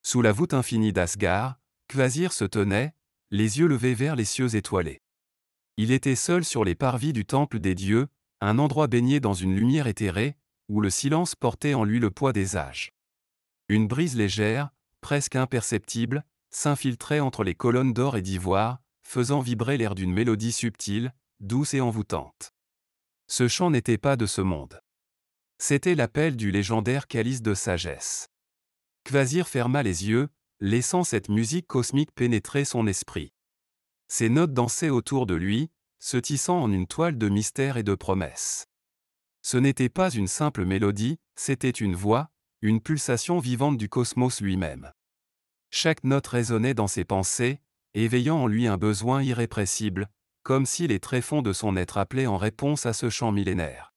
Sous la voûte infinie d'Asgard, Kvasir se tenait, les yeux levés vers les cieux étoilés. Il était seul sur les parvis du temple des dieux, un endroit baigné dans une lumière éthérée, où le silence portait en lui le poids des âges. Une brise légère, presque imperceptible, s'infiltrait entre les colonnes d'or et d'ivoire, faisant vibrer l'air d'une mélodie subtile, douce et envoûtante. Ce chant n'était pas de ce monde. C'était l'appel du légendaire calice de sagesse. Kvasir ferma les yeux, laissant cette musique cosmique pénétrer son esprit. Ses notes dansaient autour de lui, se tissant en une toile de mystère et de promesses. Ce n'était pas une simple mélodie, c'était une voix, une pulsation vivante du cosmos lui-même. Chaque note résonnait dans ses pensées, éveillant en lui un besoin irrépressible, comme si les tréfonds de son être appelaient en réponse à ce chant millénaire.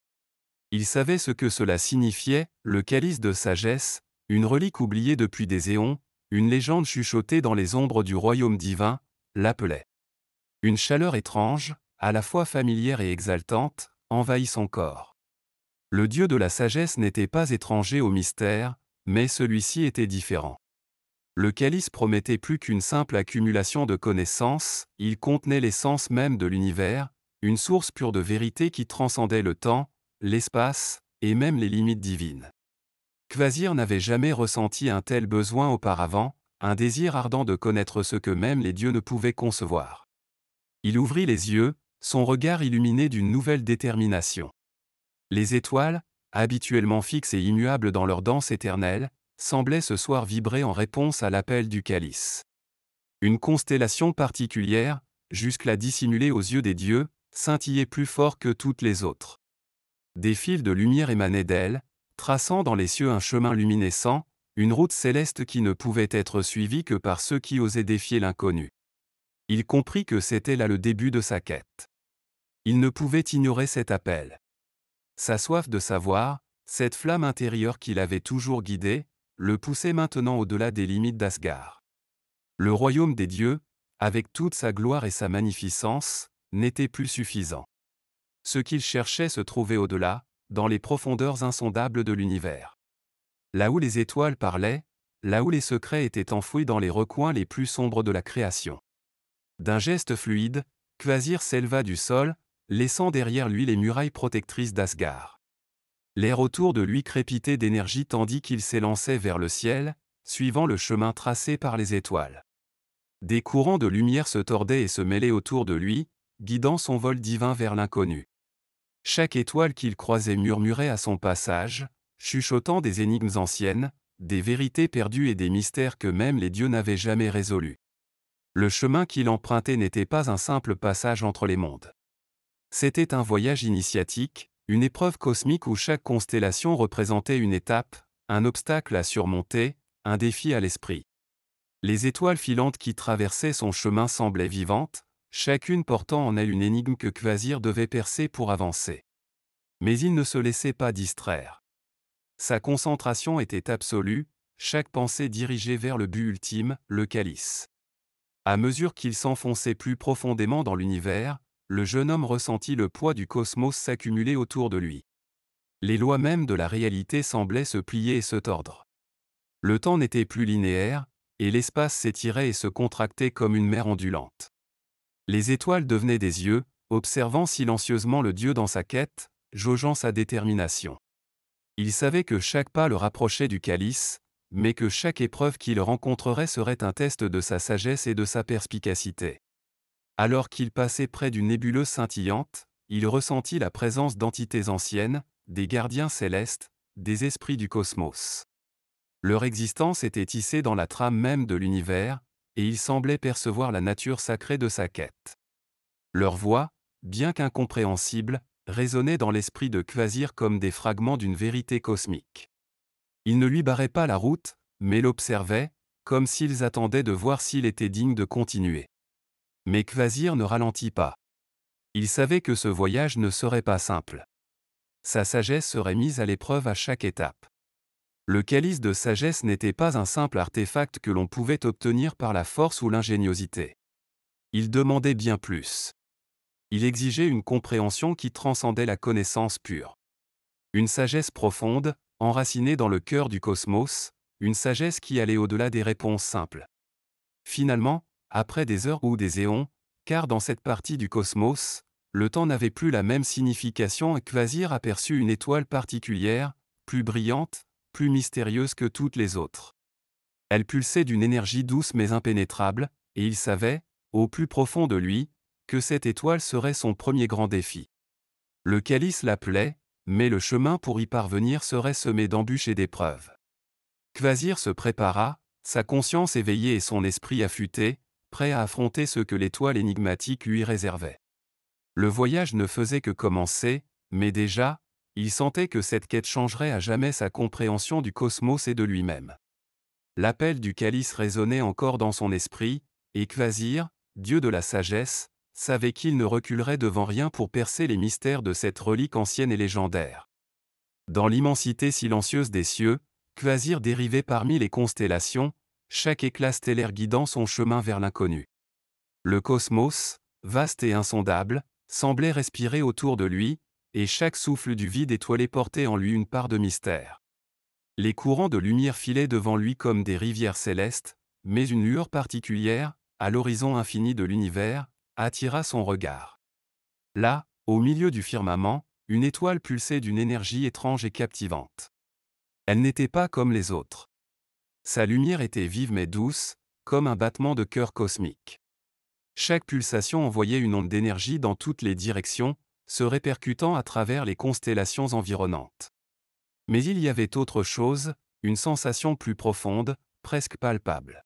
Il savait ce que cela signifiait, le calice de sagesse, une relique oubliée depuis des éons, une légende chuchotée dans les ombres du royaume divin, l'appelait. Une chaleur étrange, à la fois familière et exaltante, envahit son corps. Le dieu de la sagesse n'était pas étranger au mystère, mais celui-ci était différent. Le calice promettait plus qu'une simple accumulation de connaissances, il contenait l'essence même de l'univers, une source pure de vérité qui transcendait le temps, l'espace, et même les limites divines. Kvasir n'avait jamais ressenti un tel besoin auparavant, un désir ardent de connaître ce que même les dieux ne pouvaient concevoir. Il ouvrit les yeux, son regard illuminé d'une nouvelle détermination. Les étoiles, habituellement fixes et immuables dans leur danse éternelle, semblaient ce soir vibrer en réponse à l'appel du calice. Une constellation particulière, jusque-là dissimulée aux yeux des dieux, scintillait plus fort que toutes les autres. Des fils de lumière émanaient d'elle, traçant dans les cieux un chemin luminescent, une route céleste qui ne pouvait être suivie que par ceux qui osaient défier l'inconnu. Il comprit que c'était là le début de sa quête. Il ne pouvait ignorer cet appel. Sa soif de savoir, cette flamme intérieure qui l'avait toujours guidé, le poussait maintenant au-delà des limites d'Asgard. Le royaume des dieux, avec toute sa gloire et sa magnificence, n'était plus suffisant. Ce qu'il cherchait se trouvait au-delà, dans les profondeurs insondables de l'univers. Là où les étoiles parlaient, là où les secrets étaient enfouis dans les recoins les plus sombres de la création. D'un geste fluide, Kvasir s'éleva du sol, laissant derrière lui les murailles protectrices d'Asgard. L'air autour de lui crépitait d'énergie tandis qu'il s'élançait vers le ciel, suivant le chemin tracé par les étoiles. Des courants de lumière se tordaient et se mêlaient autour de lui, guidant son vol divin vers l'inconnu. Chaque étoile qu'il croisait murmurait à son passage, chuchotant des énigmes anciennes, des vérités perdues et des mystères que même les dieux n'avaient jamais résolus. Le chemin qu'il empruntait n'était pas un simple passage entre les mondes. C'était un voyage initiatique, une épreuve cosmique où chaque constellation représentait une étape, un obstacle à surmonter, un défi à l'esprit. Les étoiles filantes qui traversaient son chemin semblaient vivantes, chacune portant en elle une énigme que Kvasir devait percer pour avancer. Mais il ne se laissait pas distraire. Sa concentration était absolue, chaque pensée dirigée vers le but ultime, le calice. À mesure qu'il s'enfonçait plus profondément dans l'univers, le jeune homme ressentit le poids du cosmos s'accumuler autour de lui. Les lois mêmes de la réalité semblaient se plier et se tordre. Le temps n'était plus linéaire, et l'espace s'étirait et se contractait comme une mer ondulante. Les étoiles devenaient des yeux, observant silencieusement le dieu dans sa quête, jaugeant sa détermination. Il savait que chaque pas le rapprochait du calice, mais que chaque épreuve qu'il rencontrerait serait un test de sa sagesse et de sa perspicacité. Alors qu'il passait près d'une nébuleuse scintillante, il ressentit la présence d'entités anciennes, des gardiens célestes, des esprits du cosmos. Leur existence était tissée dans la trame même de l'univers, et il semblait percevoir la nature sacrée de sa quête. Leur voix, bien qu'incompréhensible, résonnait dans l'esprit de Kvasir comme des fragments d'une vérité cosmique. Ils ne lui barraient pas la route, mais l'observaient, comme s'ils attendaient de voir s'il était digne de continuer. Mais Kvasir ne ralentit pas. Il savait que ce voyage ne serait pas simple. Sa sagesse serait mise à l'épreuve à chaque étape. Le calice de sagesse n'était pas un simple artefact que l'on pouvait obtenir par la force ou l'ingéniosité. Il demandait bien plus. Il exigeait une compréhension qui transcendait la connaissance pure. Une sagesse profonde, enracinée dans le cœur du cosmos, une sagesse qui allait au-delà des réponses simples. Finalement, après des heures ou des éons, car dans cette partie du cosmos, le temps n'avait plus la même signification et Kvasir aperçut une étoile particulière, plus brillante, plus mystérieuse que toutes les autres. Elle pulsait d'une énergie douce mais impénétrable, et il savait, au plus profond de lui, que cette étoile serait son premier grand défi. Le calice l'appelait, mais le chemin pour y parvenir serait semé d'embûches et d'épreuves. Kvasir se prépara, sa conscience éveillée et son esprit affûté, prêt à affronter ce que l'étoile énigmatique lui réservait. Le voyage ne faisait que commencer, mais déjà, il sentait que cette quête changerait à jamais sa compréhension du cosmos et de lui-même. L'appel du calice résonnait encore dans son esprit, et Kvasir, dieu de la sagesse, savait qu'il ne reculerait devant rien pour percer les mystères de cette relique ancienne et légendaire. Dans l'immensité silencieuse des cieux, Kvasir dérivait parmi les constellations, chaque éclat stellaire guidant son chemin vers l'inconnu. Le cosmos, vaste et insondable, semblait respirer autour de lui, et chaque souffle du vide étoilé portait en lui une part de mystère. Les courants de lumière filaient devant lui comme des rivières célestes, mais une lueur particulière, à l'horizon infini de l'univers, attira son regard. Là, au milieu du firmament, une étoile pulsait d'une énergie étrange et captivante. Elle n'était pas comme les autres. Sa lumière était vive mais douce, comme un battement de cœur cosmique. Chaque pulsation envoyait une onde d'énergie dans toutes les directions, se répercutant à travers les constellations environnantes. Mais il y avait autre chose, une sensation plus profonde, presque palpable.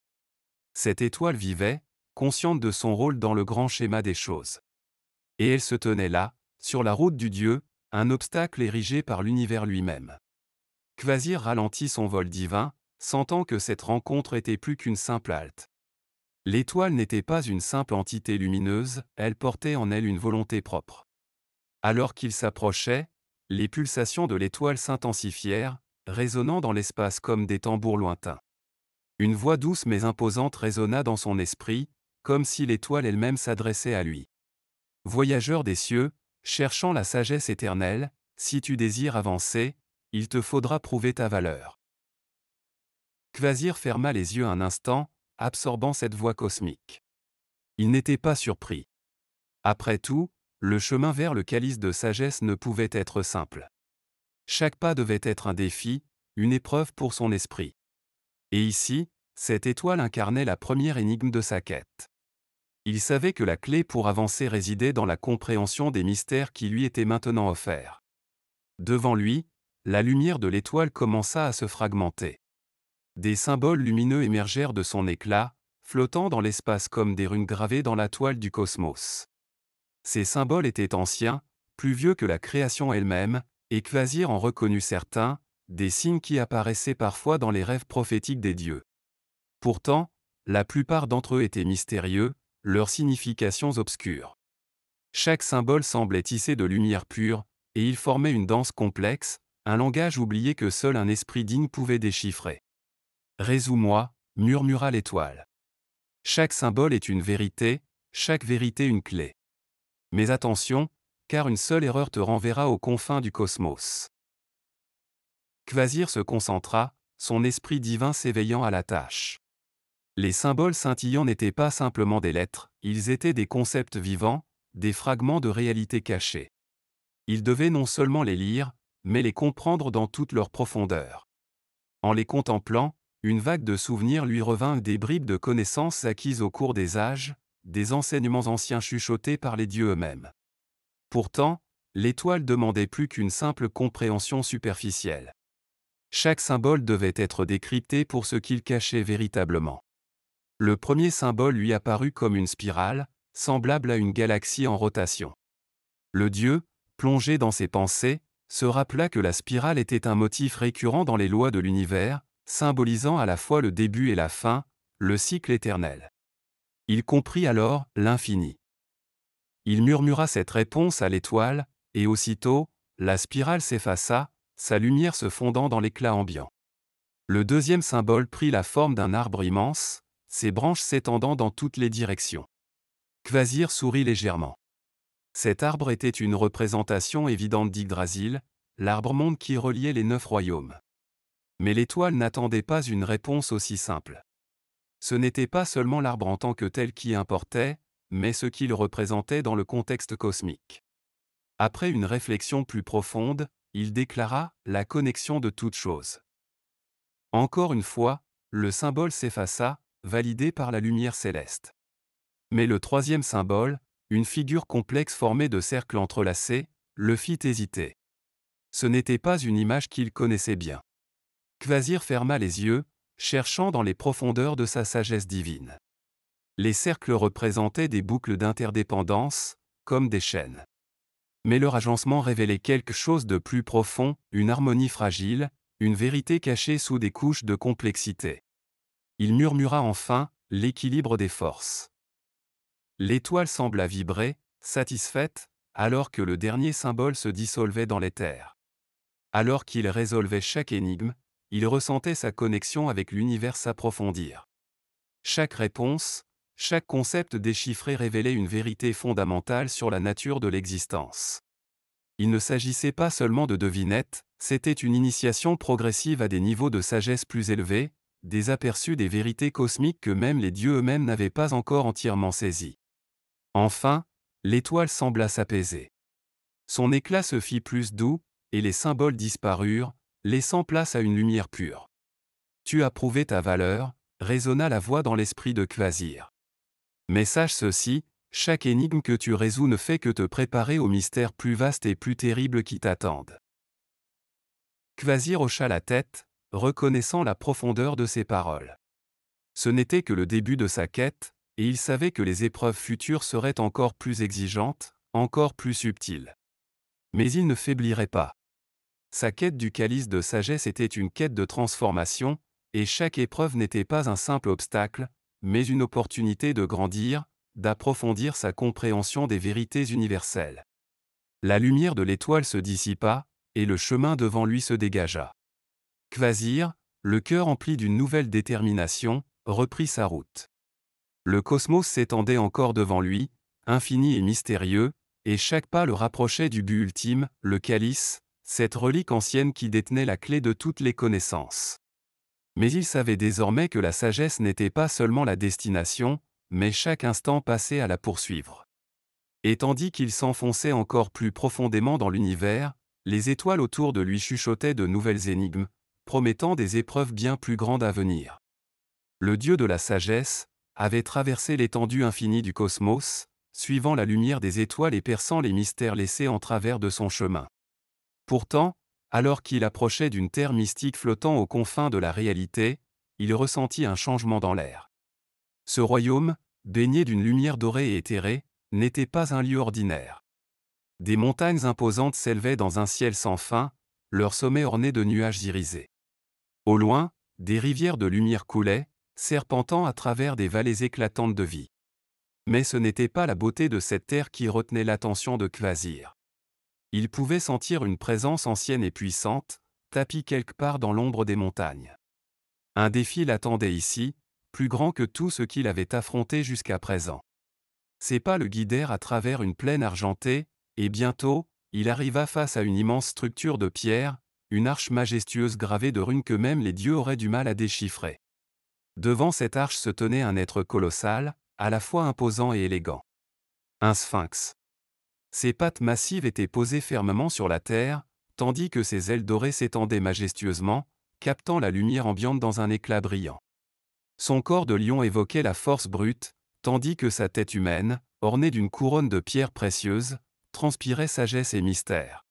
Cette étoile vivait, consciente de son rôle dans le grand schéma des choses. Et elle se tenait là, sur la route du Dieu, un obstacle érigé par l'univers lui-même. Kvasir ralentit son vol divin, sentant que cette rencontre était plus qu'une simple halte. L'étoile n'était pas une simple entité lumineuse, elle portait en elle une volonté propre. Alors qu'il s'approchait, les pulsations de l'étoile s'intensifièrent, résonnant dans l'espace comme des tambours lointains. Une voix douce mais imposante résonna dans son esprit, comme si l'étoile elle-même s'adressait à lui. Voyageur des cieux, cherchant la sagesse éternelle, si tu désires avancer, il te faudra prouver ta valeur. Kvasir ferma les yeux un instant, absorbant cette voix cosmique. Il n'était pas surpris. Après tout, le chemin vers le calice de sagesse ne pouvait être simple. Chaque pas devait être un défi, une épreuve pour son esprit. Et ici, cette étoile incarnait la première énigme de sa quête. Il savait que la clé pour avancer résidait dans la compréhension des mystères qui lui étaient maintenant offerts. Devant lui, la lumière de l'étoile commença à se fragmenter. Des symboles lumineux émergèrent de son éclat, flottant dans l'espace comme des runes gravées dans la toile du cosmos. Ces symboles étaient anciens, plus vieux que la création elle-même, et Kvasir en reconnut certains, des signes qui apparaissaient parfois dans les rêves prophétiques des dieux. Pourtant, la plupart d'entre eux étaient mystérieux, leurs significations obscures. Chaque symbole semblait tissé de lumière pure, et il formait une danse complexe, un langage oublié que seul un esprit digne pouvait déchiffrer. « Résous-moi » murmura l'étoile. Chaque symbole est une vérité, chaque vérité une clé. Mais attention, car une seule erreur te renverra aux confins du cosmos. Kvasir se concentra, son esprit divin s'éveillant à la tâche. Les symboles scintillants n'étaient pas simplement des lettres, ils étaient des concepts vivants, des fragments de réalité cachés. Il devait non seulement les lire, mais les comprendre dans toute leur profondeur. En les contemplant, une vague de souvenirs lui revint, des bribes de connaissances acquises au cours des âges, des enseignements anciens chuchotés par les dieux eux-mêmes. Pourtant, l'étoile demandait plus qu'une simple compréhension superficielle. Chaque symbole devait être décrypté pour ce qu'il cachait véritablement. Le premier symbole lui apparut comme une spirale, semblable à une galaxie en rotation. Le dieu, plongé dans ses pensées, se rappela que la spirale était un motif récurrent dans les lois de l'univers, symbolisant à la fois le début et la fin, le cycle éternel. Il comprit alors l'infini. Il murmura cette réponse à l'étoile, et aussitôt, la spirale s'effaça, sa lumière se fondant dans l'éclat ambiant. Le deuxième symbole prit la forme d'un arbre immense, ses branches s'étendant dans toutes les directions. Kvasir sourit légèrement. Cet arbre était une représentation évidente d'Yggdrasil, l'arbre-monde qui reliait les 9 royaumes. Mais l'étoile n'attendait pas une réponse aussi simple. Ce n'était pas seulement l'arbre en tant que tel qui importait, mais ce qu'il représentait dans le contexte cosmique. Après une réflexion plus profonde, il déclara « la connexion de toutes choses ». Encore une fois, le symbole s'effaça, validé par la lumière céleste. Mais le troisième symbole, une figure complexe formée de cercles entrelacés, le fit hésiter. Ce n'était pas une image qu'il connaissait bien. Kvasir ferma les yeux, cherchant dans les profondeurs de sa sagesse divine. Les cercles représentaient des boucles d'interdépendance, comme des chaînes. Mais leur agencement révélait quelque chose de plus profond, une harmonie fragile, une vérité cachée sous des couches de complexité. Il murmura enfin, l'équilibre des forces. L'étoile sembla vibrer, satisfaite, alors que le dernier symbole se dissolvait dans l'éther. Alors qu'il résolvait chaque énigme, il ressentait sa connexion avec l'univers s'approfondir. Chaque réponse, chaque concept déchiffré révélait une vérité fondamentale sur la nature de l'existence. Il ne s'agissait pas seulement de devinettes, c'était une initiation progressive à des niveaux de sagesse plus élevés, des aperçus des vérités cosmiques que même les dieux eux-mêmes n'avaient pas encore entièrement saisies. Enfin, l'étoile sembla s'apaiser. Son éclat se fit plus doux, et les symboles disparurent, laissant place à une lumière pure. Tu as prouvé ta valeur, résonna la voix dans l'esprit de Kvasir. Mais sache ceci, chaque énigme que tu résous ne fait que te préparer aux mystères plus vastes et plus terribles qui t'attendent. Kvasir hocha la tête, reconnaissant la profondeur de ses paroles. Ce n'était que le début de sa quête, et il savait que les épreuves futures seraient encore plus exigeantes, encore plus subtiles. Mais il ne faiblirait pas. Sa quête du calice de sagesse était une quête de transformation, et chaque épreuve n'était pas un simple obstacle, mais une opportunité de grandir, d'approfondir sa compréhension des vérités universelles. La lumière de l'étoile se dissipa, et le chemin devant lui se dégagea. Kvasir, le cœur empli d'une nouvelle détermination, reprit sa route. Le cosmos s'étendait encore devant lui, infini et mystérieux, et chaque pas le rapprochait du but ultime, le calice, cette relique ancienne qui détenait la clé de toutes les connaissances. Mais il savait désormais que la sagesse n'était pas seulement la destination, mais chaque instant passé à la poursuivre. Et tandis qu'il s'enfonçait encore plus profondément dans l'univers, les étoiles autour de lui chuchotaient de nouvelles énigmes, promettant des épreuves bien plus grandes à venir. Le dieu de la sagesse avait traversé l'étendue infinie du cosmos, suivant la lumière des étoiles et perçant les mystères laissés en travers de son chemin. Pourtant, alors qu'il approchait d'une terre mystique flottant aux confins de la réalité, il ressentit un changement dans l'air. Ce royaume, baigné d'une lumière dorée et éthérée, n'était pas un lieu ordinaire. Des montagnes imposantes s'élevaient dans un ciel sans fin, leur sommet orné de nuages irisés. Au loin, des rivières de lumière coulaient, serpentant à travers des vallées éclatantes de vie. Mais ce n'était pas la beauté de cette terre qui retenait l'attention de Kvasir. Il pouvait sentir une présence ancienne et puissante, tapie quelque part dans l'ombre des montagnes. Un défi l'attendait ici, plus grand que tout ce qu'il avait affronté jusqu'à présent. Ses pas le guidèrent à travers une plaine argentée, et bientôt, il arriva face à une immense structure de pierre, une arche majestueuse gravée de runes que même les dieux auraient du mal à déchiffrer. Devant cette arche se tenait un être colossal, à la fois imposant et élégant. Un sphinx. Ses pattes massives étaient posées fermement sur la terre, tandis que ses ailes dorées s'étendaient majestueusement, captant la lumière ambiante dans un éclat brillant. Son corps de lion évoquait la force brute, tandis que sa tête humaine, ornée d'une couronne de pierres précieuses, transpirait sagesse et mystère.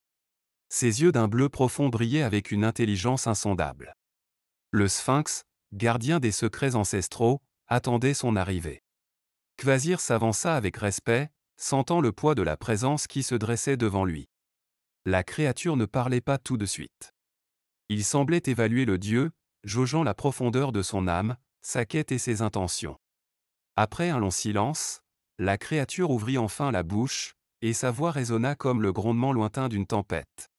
Ses yeux d'un bleu profond brillaient avec une intelligence insondable. Le sphinx, gardien des secrets ancestraux, attendait son arrivée. Kvasir s'avança avec respect, sentant le poids de la présence qui se dressait devant lui. La créature ne parlait pas tout de suite. Il semblait évaluer le dieu, jaugeant la profondeur de son âme, sa quête et ses intentions. Après un long silence, la créature ouvrit enfin la bouche, et sa voix résonna comme le grondement lointain d'une tempête.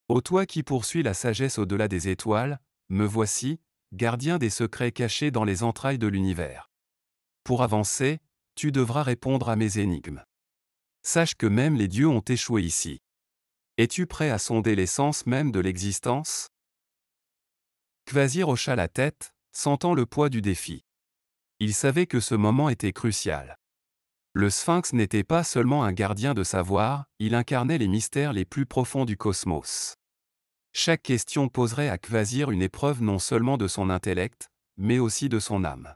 Ô toi qui poursuis la sagesse au-delà des étoiles, me voici, gardien des secrets cachés dans les entrailles de l'univers. Pour avancer, tu devras répondre à mes énigmes. Sache que même les dieux ont échoué ici. Es-tu prêt à sonder l'essence même de l'existence ? Kvasir hocha la tête, sentant le poids du défi. Il savait que ce moment était crucial. Le Sphinx n'était pas seulement un gardien de savoir, il incarnait les mystères les plus profonds du cosmos. Chaque question poserait à Kvasir une épreuve non seulement de son intellect, mais aussi de son âme.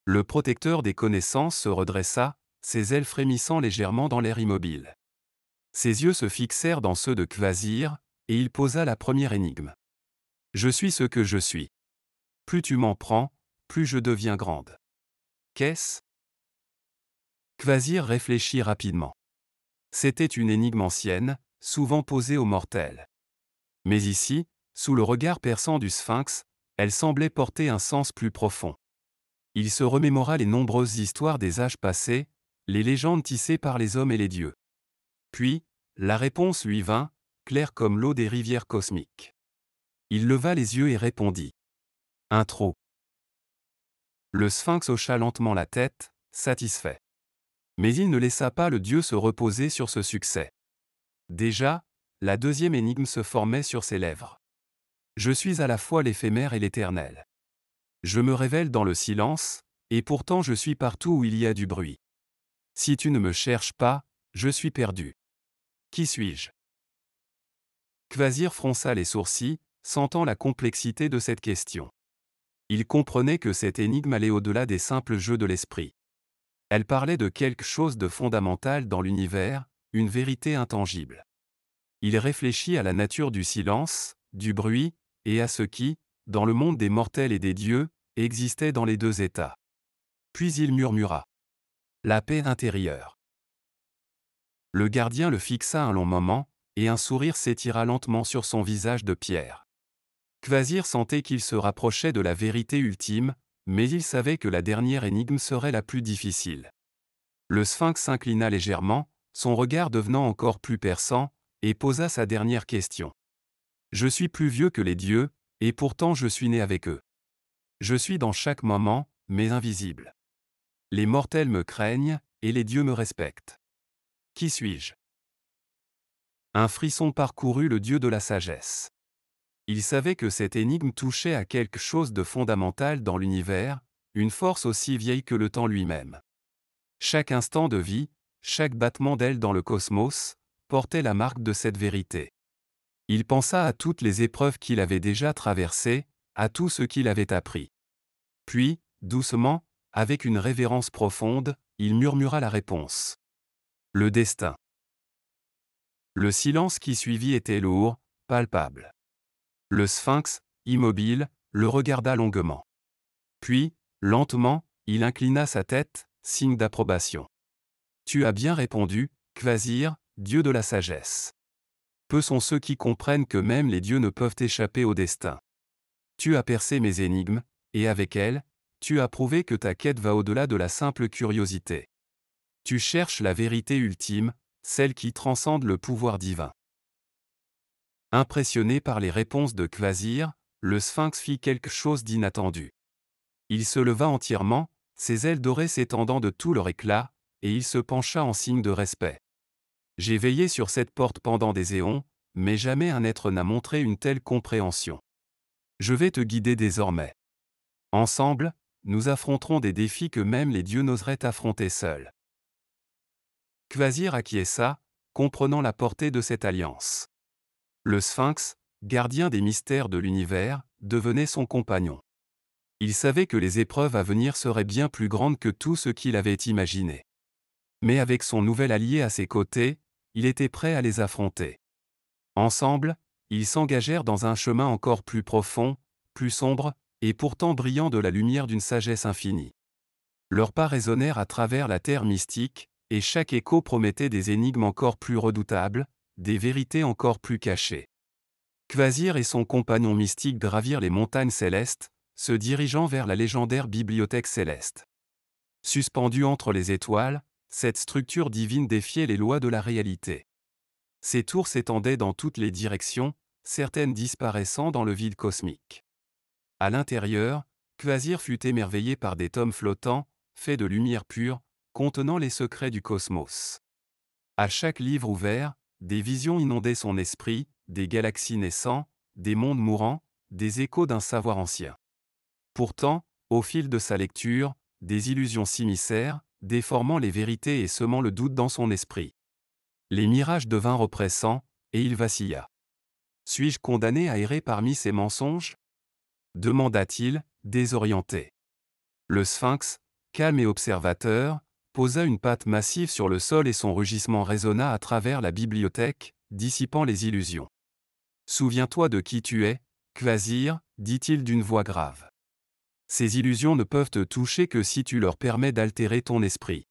Le protecteur des connaissances se redressa, ses ailes frémissant légèrement dans l'air immobile. Ses yeux se fixèrent dans ceux de Kvasir, et il posa la première énigme. « Je suis ce que je suis. Plus tu m'en prends, plus je deviens grande. Qu'est-ce » Kvasir réfléchit rapidement. C'était une énigme ancienne, souvent posée aux mortels. Mais ici, sous le regard perçant du Sphinx, elle semblait porter un sens plus profond. Il se remémora les nombreuses histoires des âges passés, les légendes tissées par les hommes et les dieux. Puis, la réponse lui vint, claire comme l'eau des rivières cosmiques. Il leva les yeux et répondit. « Un trou. » Le Sphinx hocha lentement la tête, satisfait. Mais il ne laissa pas le dieu se reposer sur ce succès. Déjà, la deuxième énigme se formait sur ses lèvres. « Je suis à la fois l'éphémère et l'éternel. Je me révèle dans le silence, et pourtant je suis partout où il y a du bruit. Si tu ne me cherches pas, je suis perdu. Qui suis-je » Kvasir fronça les sourcils, sentant la complexité de cette question. Il comprenait que cette énigme allait au-delà des simples jeux de l'esprit. Elle parlait de quelque chose de fondamental dans l'univers, une vérité intangible. Il réfléchit à la nature du silence, du bruit, et à ce qui, dans le monde des mortels et des dieux, existait dans les deux états. Puis il murmura. La paix intérieure. Le gardien le fixa un long moment, et un sourire s'étira lentement sur son visage de pierre. Kvasir sentait qu'il se rapprochait de la vérité ultime, mais il savait que la dernière énigme serait la plus difficile. Le Sphinx s'inclina légèrement, son regard devenant encore plus perçant, et posa sa dernière question. « Je suis plus vieux que les dieux, et pourtant je suis né avec eux. Je suis dans chaque moment, mais invisible. Les mortels me craignent, et les dieux me respectent. Qui suis-je » Un frisson parcourut le dieu de la sagesse. Il savait que cette énigme touchait à quelque chose de fondamental dans l'univers, une force aussi vieille que le temps lui-même. Chaque instant de vie, chaque battement d'aile dans le cosmos, portait la marque de cette vérité. Il pensa à toutes les épreuves qu'il avait déjà traversées, à tout ce qu'il avait appris. Puis, doucement, avec une révérence profonde, il murmura la réponse. Le destin. Le silence qui suivit était lourd, palpable. Le Sphinx, immobile, le regarda longuement. Puis, lentement, il inclina sa tête, signe d'approbation. « Tu as bien répondu, Kvasir, dieu de la sagesse. Peu sont ceux qui comprennent que même les dieux ne peuvent échapper au destin. Tu as percé mes énigmes, et avec elles, tu as prouvé que ta quête va au-delà de la simple curiosité. Tu cherches la vérité ultime, celle qui transcende le pouvoir divin. » Impressionné par les réponses de Kvasir, le Sphinx fit quelque chose d'inattendu. Il se leva entièrement, ses ailes dorées s'étendant de tout leur éclat, et il se pencha en signe de respect. « J'ai veillé sur cette porte pendant des éons, mais jamais un être n'a montré une telle compréhension. Je vais te guider désormais. Ensemble, nous affronterons des défis que même les dieux n'oseraient affronter seuls. » Kvasir acquiesça, comprenant la portée de cette alliance. Le Sphinx, gardien des mystères de l'univers, devenait son compagnon. Il savait que les épreuves à venir seraient bien plus grandes que tout ce qu'il avait imaginé. Mais avec son nouvel allié à ses côtés, il était prêt à les affronter. Ensemble, ils s'engagèrent dans un chemin encore plus profond, plus sombre, et pourtant brillant de la lumière d'une sagesse infinie. Leurs pas résonnèrent à travers la terre mystique, et chaque écho promettait des énigmes encore plus redoutables, des vérités encore plus cachées. Kvasir et son compagnon mystique gravirent les montagnes célestes, se dirigeant vers la légendaire bibliothèque céleste. Suspendue entre les étoiles, cette structure divine défiait les lois de la réalité. Ses tours s'étendaient dans toutes les directions, certaines disparaissant dans le vide cosmique. À l'intérieur, Kvasir fut émerveillé par des tomes flottants, faits de lumière pure, contenant les secrets du cosmos. À chaque livre ouvert, des visions inondaient son esprit, des galaxies naissant, des mondes mourants, des échos d'un savoir ancien. Pourtant, au fil de sa lecture, des illusions s'immiscèrent, déformant les vérités et semant le doute dans son esprit. Les mirages devinrent oppressants, et il vacilla. Suis-je condamné à errer parmi ces mensonges ? Demanda-t-il, désorienté. Le sphinx, calme et observateur, posa une patte massive sur le sol et son rugissement résonna à travers la bibliothèque, dissipant les illusions. Souviens-toi de qui tu es, Kvasir, dit-il d'une voix grave. Ces illusions ne peuvent te toucher que si tu leur permets d'altérer ton esprit.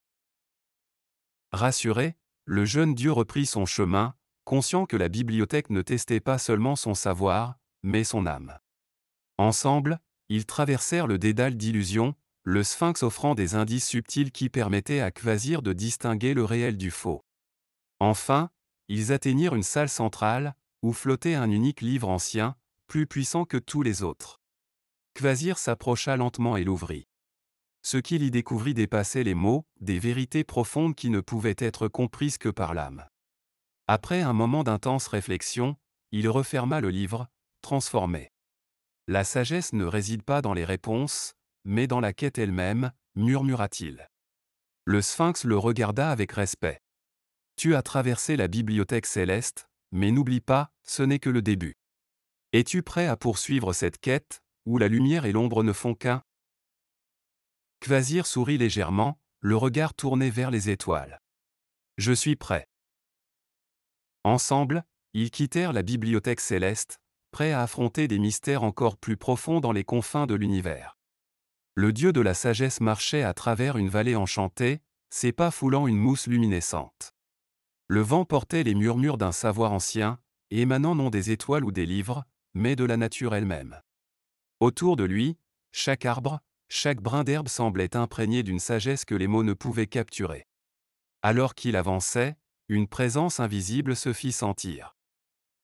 Rassuré, le jeune dieu reprit son chemin, conscient que la bibliothèque ne testait pas seulement son savoir, mais son âme. Ensemble, ils traversèrent le dédale d'illusions, le sphinx offrant des indices subtils qui permettaient à Kvasir de distinguer le réel du faux. Enfin, ils atteignirent une salle centrale, où flottait un unique livre ancien, plus puissant que tous les autres. Kvasir s'approcha lentement et l'ouvrit. Ce qu'il y découvrit dépassait les mots, des vérités profondes qui ne pouvaient être comprises que par l'âme. Après un moment d'intense réflexion, il referma le livre, transformé. La sagesse ne réside pas dans les réponses, mais dans la quête elle-même, murmura-t-il. Le sphinx le regarda avec respect. Tu as traversé la bibliothèque céleste, mais n'oublie pas, ce n'est que le début. Es-tu prêt à poursuivre cette quête, où la lumière et l'ombre ne font qu'un ? Kvasir sourit légèrement, le regard tourné vers les étoiles. Je suis prêt. Ensemble, ils quittèrent la bibliothèque céleste, prêts à affronter des mystères encore plus profonds dans les confins de l'univers. Le dieu de la sagesse marchait à travers une vallée enchantée, ses pas foulant une mousse luminescente. Le vent portait les murmures d'un savoir ancien, émanant non des étoiles ou des livres, mais de la nature elle-même. Autour de lui, chaque arbre, chaque brin d'herbe semblait imprégné d'une sagesse que les mots ne pouvaient capturer. Alors qu'il avançait, une présence invisible se fit sentir.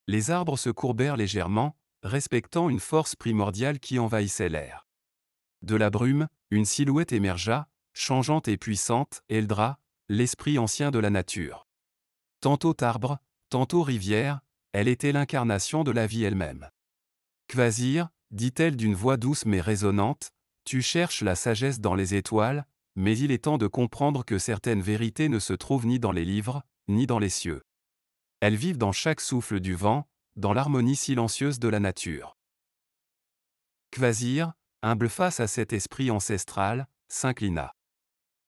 Les arbres se courbèrent légèrement, respectant une force primordiale qui envahissait l'air. De la brume, une silhouette émergea, changeante et puissante, Eldra, l'esprit ancien de la nature. Tantôt arbre, tantôt rivière, elle était l'incarnation de la vie elle-même. Kvasir, dit-elle d'une voix douce mais résonnante, tu cherches la sagesse dans les étoiles, mais il est temps de comprendre que certaines vérités ne se trouvent ni dans les livres, ni dans les cieux. Elles vivent dans chaque souffle du vent, dans l'harmonie silencieuse de la nature. Kvasir, humble face à cet esprit ancestral, s'inclina.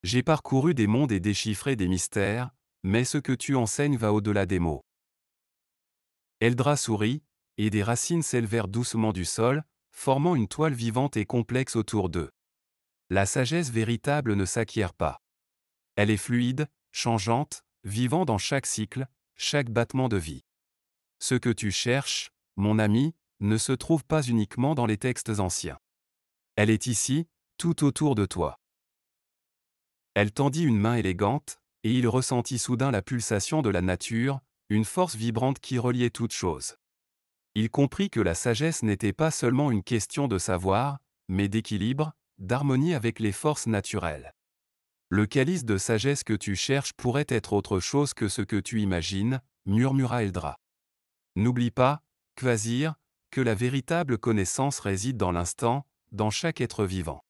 J'ai parcouru des mondes et déchiffré des mystères, mais ce que tu enseignes va au-delà des mots. Eldra sourit, et des racines s'élevèrent doucement du sol, formant une toile vivante et complexe autour d'eux. La sagesse véritable ne s'acquiert pas. Elle est fluide, changeante, vivant dans chaque cycle, chaque battement de vie. Ce que tu cherches, mon ami, ne se trouve pas uniquement dans les textes anciens. Elle est ici, tout autour de toi. Elle tendit une main élégante, et il ressentit soudain la pulsation de la nature, une force vibrante qui reliait toutes choses. Il comprit que la sagesse n'était pas seulement une question de savoir, mais d'équilibre, d'harmonie avec les forces naturelles. Le calice de sagesse que tu cherches pourrait être autre chose que ce que tu imagines, murmura Eldra. N'oublie pas, Kvasir, que la véritable connaissance réside dans l'instant, dans chaque être vivant.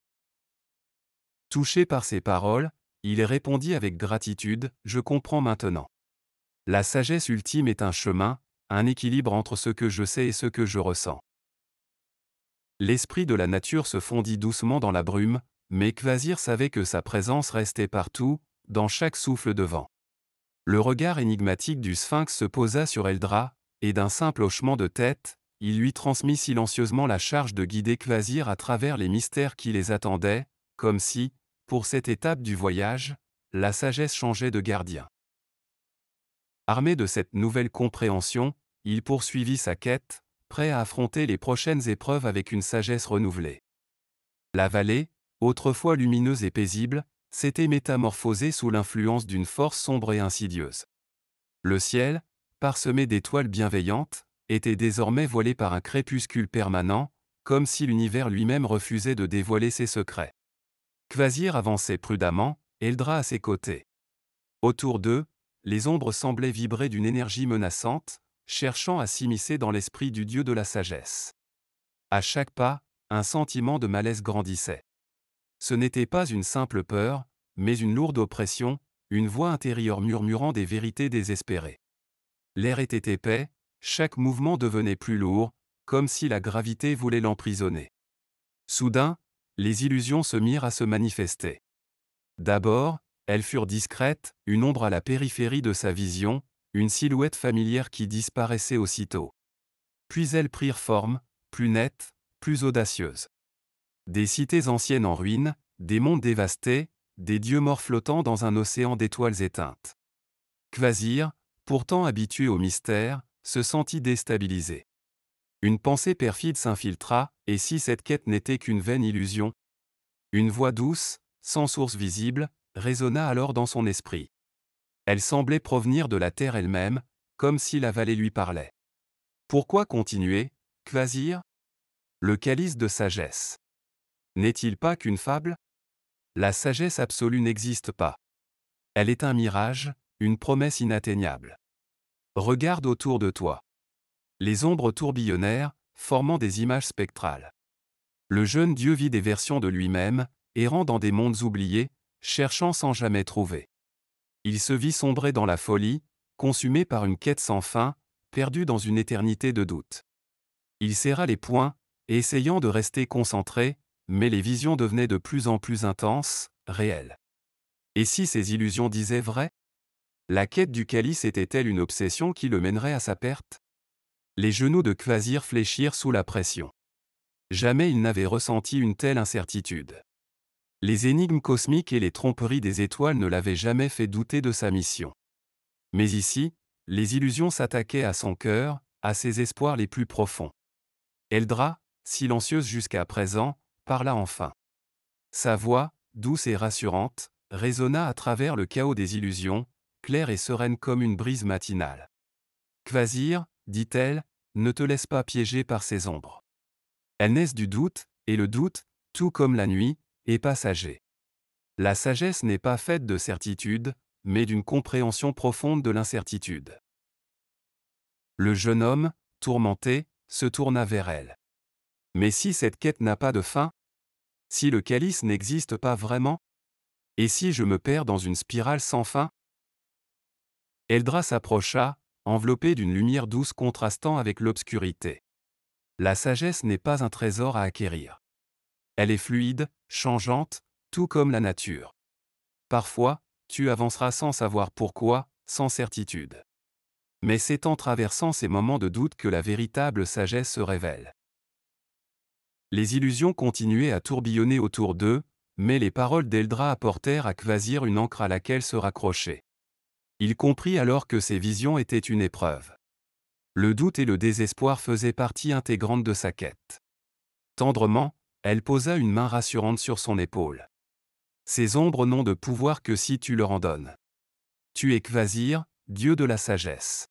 Touché par ces paroles, il répondit avec gratitude, je comprends maintenant. La sagesse ultime est un chemin, un équilibre entre ce que je sais et ce que je ressens. L'esprit de la nature se fondit doucement dans la brume, mais Kvasir savait que sa présence restait partout, dans chaque souffle de vent. Le regard énigmatique du sphinx se posa sur Eldra, et d'un simple hochement de tête, il lui transmit silencieusement la charge de guider Kvasir à travers les mystères qui les attendaient, comme si, pour cette étape du voyage, la sagesse changeait de gardien. Armé de cette nouvelle compréhension, il poursuivit sa quête, prêt à affronter les prochaines épreuves avec une sagesse renouvelée. La vallée, autrefois lumineuse et paisible, s'était métamorphosée sous l'influence d'une force sombre et insidieuse. Le ciel, parsemé d'étoiles bienveillantes, était désormais voilé par un crépuscule permanent, comme si l'univers lui-même refusait de dévoiler ses secrets. Kvasir avançait prudemment, Eldra à ses côtés. Autour d'eux, les ombres semblaient vibrer d'une énergie menaçante, cherchant à s'immiscer dans l'esprit du dieu de la sagesse. À chaque pas, un sentiment de malaise grandissait. Ce n'était pas une simple peur, mais une lourde oppression, une voix intérieure murmurant des vérités désespérées. L'air était épais, chaque mouvement devenait plus lourd, comme si la gravité voulait l'emprisonner. Soudain, les illusions se mirent à se manifester. D'abord, elles furent discrètes, une ombre à la périphérie de sa vision, une silhouette familière qui disparaissait aussitôt. Puis elles prirent forme, plus nettes, plus audacieuses. Des cités anciennes en ruines, des mondes dévastés, des dieux morts flottant dans un océan d'étoiles éteintes. Kvasir, pourtant habitué au mystère, se sentit déstabilisé. Une pensée perfide s'infiltra, et si cette quête n'était qu'une vaine illusion? Une voix douce, sans source visible, résonna alors dans son esprit. Elle semblait provenir de la terre elle-même, comme si la vallée lui parlait. Pourquoi continuer, Kvasir? Le calice de sagesse. N'est-il pas qu'une fable? La sagesse absolue n'existe pas. Elle est un mirage, une promesse inatteignable. Regarde autour de toi. Les ombres tourbillonnèrent, formant des images spectrales. Le jeune dieu vit des versions de lui-même, errant dans des mondes oubliés, cherchant sans jamais trouver. Il se vit sombrer dans la folie, consumé par une quête sans fin, perdu dans une éternité de doute. Il serra les poings, essayant de rester concentré, mais les visions devenaient de plus en plus intenses, réelles. Et si ces illusions disaient vrai? La quête du calice était-elle une obsession qui le mènerait à sa perte? Les genoux de Kvasir fléchirent sous la pression. Jamais il n'avait ressenti une telle incertitude. Les énigmes cosmiques et les tromperies des étoiles ne l'avaient jamais fait douter de sa mission. Mais ici, les illusions s'attaquaient à son cœur, à ses espoirs les plus profonds. Eldra, silencieuse jusqu'à présent, parla enfin. Sa voix, douce et rassurante, résonna à travers le chaos des illusions, claire et sereine comme une brise matinale. Kvasir, dit-elle, ne te laisse pas piéger par ces ombres. Elles naissent du doute, et le doute, tout comme la nuit, est passager. La sagesse n'est pas faite de certitude, mais d'une compréhension profonde de l'incertitude. Le jeune homme, tourmenté, se tourna vers elle. Mais si cette quête n'a pas de fin? Si le calice n'existe pas vraiment? Et si je me perds dans une spirale sans fin? Eldra s'approcha, enveloppée d'une lumière douce contrastant avec l'obscurité. La sagesse n'est pas un trésor à acquérir. Elle est fluide, changeante, tout comme la nature. Parfois, tu avanceras sans savoir pourquoi, sans certitude. Mais c'est en traversant ces moments de doute que la véritable sagesse se révèle. Les illusions continuaient à tourbillonner autour d'eux, mais les paroles d'Eldra apportèrent à Kvasir une ancre à laquelle se raccrocher. Il comprit alors que ses visions étaient une épreuve. Le doute et le désespoir faisaient partie intégrante de sa quête. Tendrement, elle posa une main rassurante sur son épaule. Ces ombres n'ont de pouvoir que si tu leur en donnes. Tu es Kvasir, dieu de la sagesse.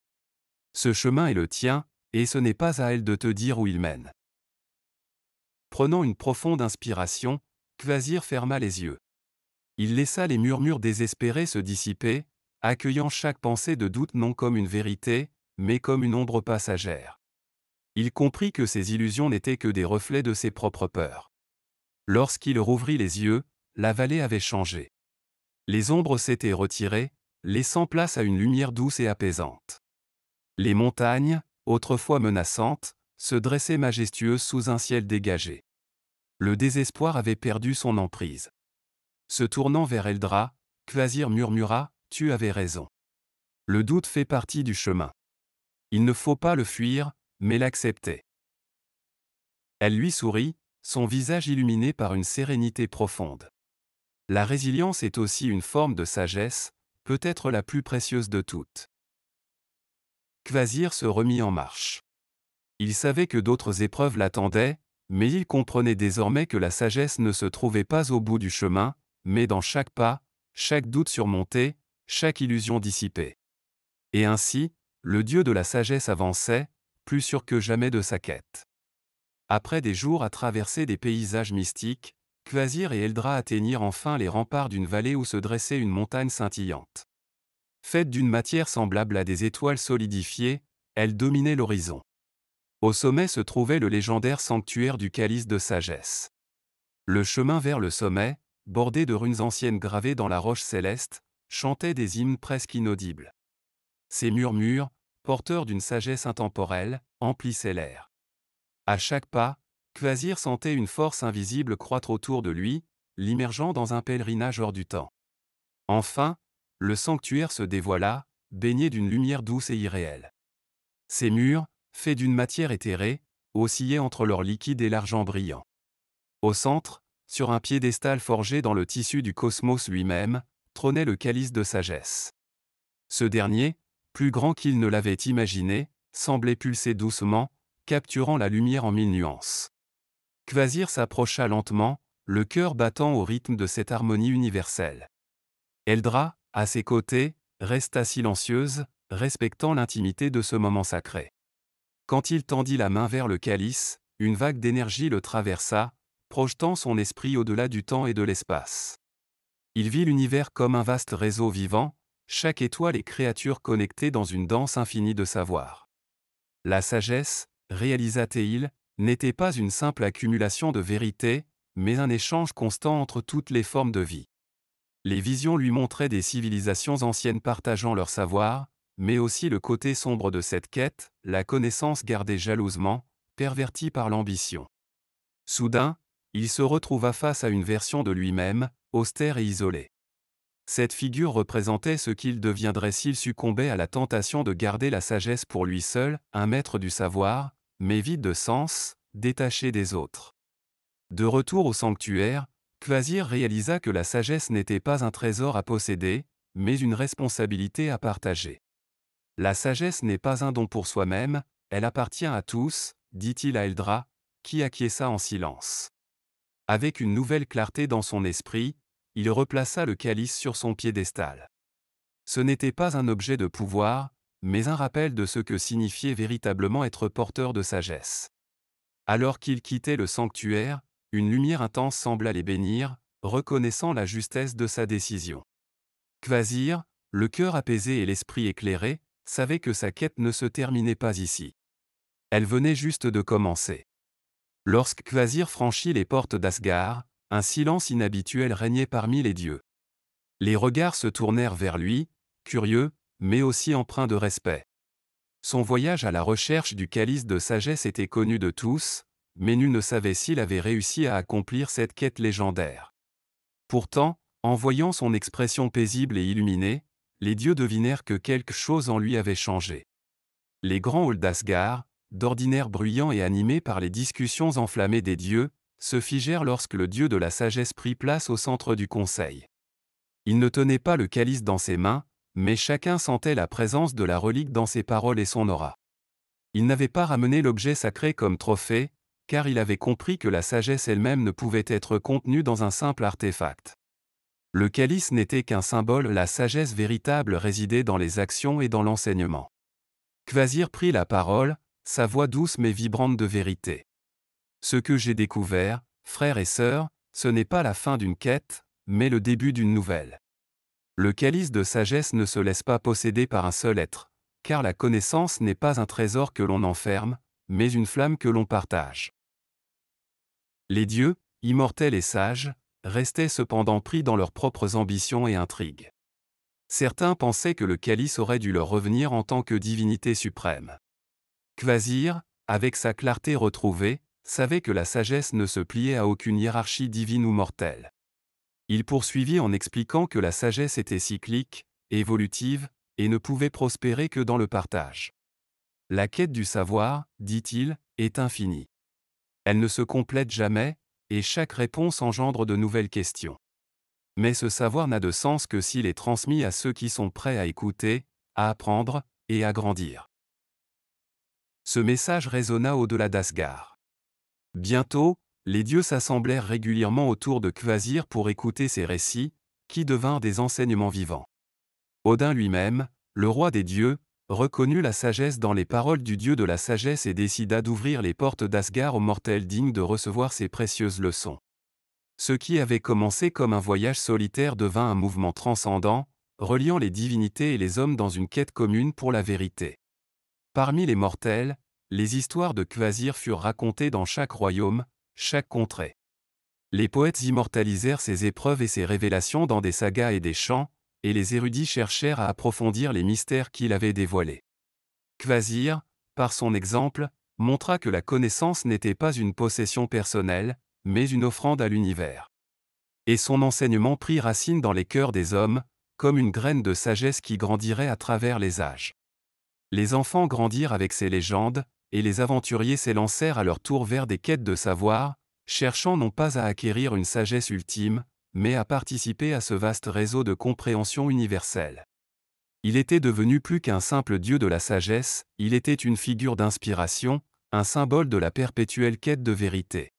Ce chemin est le tien, et ce n'est pas à elle de te dire où il mène. Prenant une profonde inspiration, Kvasir ferma les yeux. Il laissa les murmures désespérés se dissiper, accueillant chaque pensée de doute non comme une vérité, mais comme une ombre passagère. Il comprit que ces illusions n'étaient que des reflets de ses propres peurs. Lorsqu'il rouvrit les yeux, la vallée avait changé. Les ombres s'étaient retirées, laissant place à une lumière douce et apaisante. Les montagnes, autrefois menaçantes, se dressaient majestueuses sous un ciel dégagé. Le désespoir avait perdu son emprise. Se tournant vers Eldra, Kvasir murmura, « Tu avais raison. Le doute fait partie du chemin. Il ne faut pas le fuir, mais l'accepter. » Elle lui sourit, son visage illuminé par une sérénité profonde. La résilience est aussi une forme de sagesse, peut-être la plus précieuse de toutes. Kvasir se remit en marche. Il savait que d'autres épreuves l'attendaient, mais il comprenait désormais que la sagesse ne se trouvait pas au bout du chemin, mais dans chaque pas, chaque doute surmonté, chaque illusion dissipée. Et ainsi, le dieu de la sagesse avançait, plus sûr que jamais de sa quête. Après des jours à traverser des paysages mystiques, Kvasir et Eldra atteignirent enfin les remparts d'une vallée où se dressait une montagne scintillante. Faite d'une matière semblable à des étoiles solidifiées, elle dominait l'horizon. Au sommet se trouvait le légendaire sanctuaire du calice de sagesse. Le chemin vers le sommet, bordé de runes anciennes gravées dans la roche céleste, chantait des hymnes presque inaudibles. Ces murmures, porteurs d'une sagesse intemporelle, emplissaient l'air. À chaque pas, Kvasir sentait une force invisible croître autour de lui, l'immergeant dans un pèlerinage hors du temps. Enfin, le sanctuaire se dévoila, baigné d'une lumière douce et irréelle. Ses murs, faits d'une matière éthérée, oscillaient entre l'or liquide et l'argent brillant. Au centre, sur un piédestal forgé dans le tissu du cosmos lui-même, trônait le calice de sagesse. Ce dernier, plus grand qu'il ne l'avait imaginé, semblait pulser doucement, capturant la lumière en mille nuances. Kvasir s'approcha lentement, le cœur battant au rythme de cette harmonie universelle. Eldra, à ses côtés, resta silencieuse, respectant l'intimité de ce moment sacré. Quand il tendit la main vers le calice, une vague d'énergie le traversa, projetant son esprit au-delà du temps et de l'espace. Il vit l'univers comme un vaste réseau vivant, chaque étoile et créature connectées dans une danse infinie de savoir. La sagesse, réalisa-t-il, n'était pas une simple accumulation de vérités, mais un échange constant entre toutes les formes de vie. Les visions lui montraient des civilisations anciennes partageant leur savoir, mais aussi le côté sombre de cette quête, la connaissance gardée jalousement, pervertie par l'ambition. Soudain, il se retrouva face à une version de lui-même, austère et isolée. Cette figure représentait ce qu'il deviendrait s'il succombait à la tentation de garder la sagesse pour lui seul, un maître du savoir, mais vide de sens, détaché des autres. De retour au sanctuaire, Kvasir réalisa que la sagesse n'était pas un trésor à posséder, mais une responsabilité à partager. La sagesse n'est pas un don pour soi-même, elle appartient à tous, dit-il à Eldra, qui acquiesça en silence. Avec une nouvelle clarté dans son esprit, il replaça le calice sur son piédestal. Ce n'était pas un objet de pouvoir, mais un rappel de ce que signifiait véritablement être porteur de sagesse. Alors qu'il quittait le sanctuaire, une lumière intense sembla les bénir, reconnaissant la justesse de sa décision. Kvasir, le cœur apaisé et l'esprit éclairé, savait que sa quête ne se terminait pas ici. Elle venait juste de commencer. Lorsque Kvasir franchit les portes d'Asgard, un silence inhabituel régnait parmi les dieux. Les regards se tournèrent vers lui, curieux, mais aussi empreints de respect. Son voyage à la recherche du calice de sagesse était connu de tous, mais nul ne savait s'il avait réussi à accomplir cette quête légendaire. Pourtant, en voyant son expression paisible et illuminée, les dieux devinèrent que quelque chose en lui avait changé. Les grands halls d'Asgard, d'ordinaire bruyants et animés par les discussions enflammées des dieux, se figèrent lorsque le dieu de la sagesse prit place au centre du conseil. Il ne tenait pas le calice dans ses mains, mais chacun sentait la présence de la relique dans ses paroles et son aura. Il n'avait pas ramené l'objet sacré comme trophée, car il avait compris que la sagesse elle-même ne pouvait être contenue dans un simple artefact. Le calice n'était qu'un symbole, la sagesse véritable résidait dans les actions et dans l'enseignement. Kvasir prit la parole, sa voix douce mais vibrante de vérité. Ce que j'ai découvert, frères et sœurs, ce n'est pas la fin d'une quête, mais le début d'une nouvelle. Le calice de sagesse ne se laisse pas posséder par un seul être, car la connaissance n'est pas un trésor que l'on enferme, mais une flamme que l'on partage. Les dieux, immortels et sages, restaient cependant pris dans leurs propres ambitions et intrigues. Certains pensaient que le calice aurait dû leur revenir en tant que divinité suprême. Kvasir, avec sa clarté retrouvée, savait que la sagesse ne se pliait à aucune hiérarchie divine ou mortelle. Il poursuivit en expliquant que la sagesse était cyclique, évolutive, et ne pouvait prospérer que dans le partage. La quête du savoir, dit-il, est infinie. Elle ne se complète jamais, et chaque réponse engendre de nouvelles questions. Mais ce savoir n'a de sens que s'il est transmis à ceux qui sont prêts à écouter, à apprendre, et à grandir. Ce message résonna au-delà d'Asgard. Bientôt, les dieux s'assemblèrent régulièrement autour de Kvasir pour écouter ses récits, qui devinrent des enseignements vivants. Odin lui-même, le roi des dieux, reconnut la sagesse dans les paroles du dieu de la sagesse et décida d'ouvrir les portes d'Asgard aux mortels dignes de recevoir ces précieuses leçons. Ce qui avait commencé comme un voyage solitaire devint un mouvement transcendant, reliant les divinités et les hommes dans une quête commune pour la vérité. Parmi les mortels, les histoires de Kvasir furent racontées dans chaque royaume, chaque contrée. Les poètes immortalisèrent ses épreuves et ses révélations dans des sagas et des chants, et les érudits cherchèrent à approfondir les mystères qu'il avait dévoilés. Kvasir, par son exemple, montra que la connaissance n'était pas une possession personnelle, mais une offrande à l'univers. Et son enseignement prit racine dans les cœurs des hommes, comme une graine de sagesse qui grandirait à travers les âges. Les enfants grandirent avec ces légendes, et les aventuriers s'élancèrent à leur tour vers des quêtes de savoir, cherchant non pas à acquérir une sagesse ultime, mais à participer à ce vaste réseau de compréhension universelle. Il était devenu plus qu'un simple dieu de la sagesse, il était une figure d'inspiration, un symbole de la perpétuelle quête de vérité.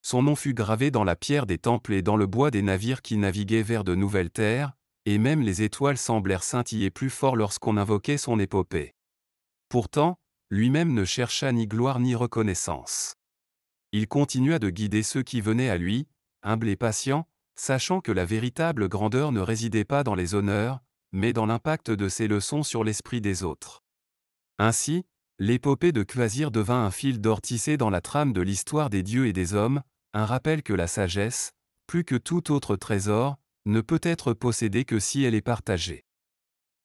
Son nom fut gravé dans la pierre des temples et dans le bois des navires qui naviguaient vers de nouvelles terres, et même les étoiles semblèrent scintiller plus fort lorsqu'on invoquait son épopée. Pourtant, lui-même ne chercha ni gloire ni reconnaissance. Il continua de guider ceux qui venaient à lui, humble et patient, sachant que la véritable grandeur ne résidait pas dans les honneurs, mais dans l'impact de ses leçons sur l'esprit des autres. Ainsi, l'épopée de Kvasir devint un fil d'or tissé dans la trame de l'histoire des dieux et des hommes, un rappel que la sagesse, plus que tout autre trésor, ne peut être possédée que si elle est partagée.